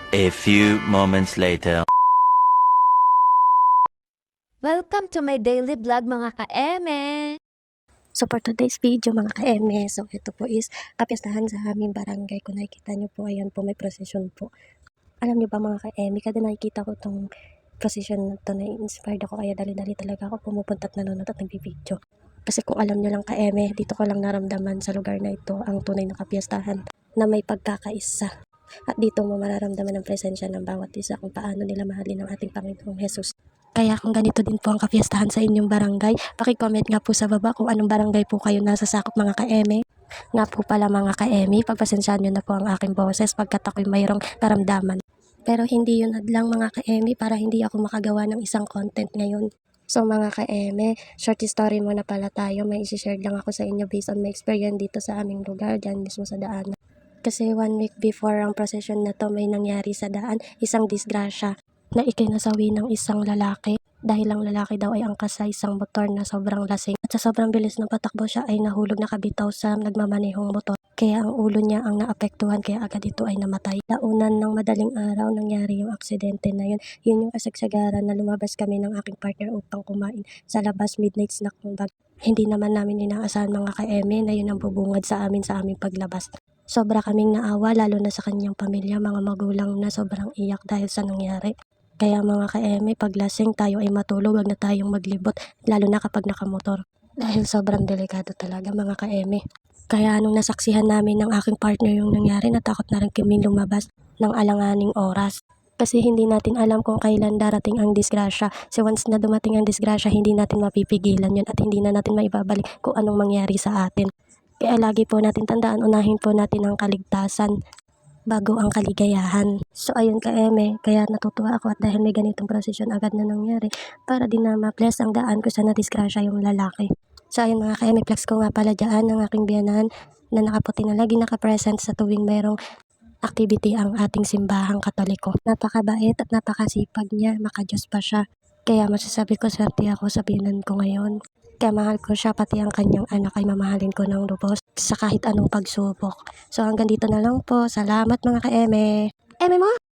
A few moments later. Welcome to my daily vlog mga ka-eme! So for today's video mga ka-eme, so ito po is kapistahan sa aming barangay. Kung nakikita nyo po, ayan po may procession po. Alam nyo ba mga ka-eme, kada nakikita ko itong procession na ito, na-inspired ako, kaya dali-dali talaga ako pumupunta at nanonood at nagbibideo. Kasi kung alam nyo lang ka-eme, dito ko lang naramdaman sa lugar na ito ang tunay na kapistahan na may pagkakaisa. At dito mo mararamdaman ang presensya ng bawat isa kung paano nila mahalin ang ating Panginoong Jesus. Kaya kung ganito din po ang kapiyastahan sa inyong barangay, paki-comment nga po sa baba kung anong barangay po kayo nasasakop mga ka-eme. Nga po pala mga ka-eme, pagpasensyahan nyo na po ang aking boses pagkat ako'y mayroong karamdaman. Pero hindi yun hadlang mga ka-eme para hindi ako makagawa ng isang content ngayon. So mga ka-eme, short story muna pala tayo. May isi-share lang ako sa inyo based on my experience dito sa aming lugar, dyan mismo sa daan. Kasi 1 week before ang procession na to, may nangyari sa daan, isang disgrasya na ikinasawi ng isang lalaki dahil ang lalaki daw ay angkas sa isang motor na sobrang lasing at sa sobrang bilis ng patakbo siya ay nahulog na kabitaw sa nagmamanehong motor, kaya ang ulo niya ang naapektuhan kaya agad ito ay namatay. Launan ng madaling araw nangyari yung aksidente na yun yung kasagsagaran na lumabas kami ng aking partner upang kumain sa labas, midnight snack ng bag. Hindi naman namin inaasahan mga ka-eme na yun ang bubungad sa aming paglabas. Sobra kaming naawa lalo na sa kanyang pamilya, mga magulang na sobrang iyak dahil sa nangyari. Kaya mga ka-eme, pag lasing tayo ay matulog, wag na tayong maglibot, lalo na kapag nakamotor. Dahil sobrang delikado talaga mga ka-eme. Kaya nung nasaksihan namin ng aking partner yung nangyari, natakot na rin kami lumabas ng alanganing oras. Kasi hindi natin alam kung kailan darating ang disgrasya. So once na dumating ang disgrasya, hindi natin mapipigilan yun at hindi na natin maibabalik kung anong mangyari sa atin. Kaya lagi po natin tandaan, unahin po natin ang kaligtasan bago ang kaligayahan. So ayun ka-eme, kaya natutuwa ako at dahil may ganitong prosesyon agad na nangyari para din na ma-bless ang daan ko sa nadisgrasya yung lalaki. So ayun mga ka-eme, flex ko nga pala dyan ang aking biyanan na nakaputi na lagi nakapresent sa tuwing mayroong activity ang ating simbahang Katoliko. Napakabait at napakasipag niya, makadiyos pa siya. Kaya masasabi ko swerte ako sa biyanan ko ngayon. Kaya mahal ko siya, pati ang kanyang anak ay mamahalin ko ng lubos sa kahit anong pagsubok. So hanggang dito na lang po. Salamat mga ka-eme. Eme mo!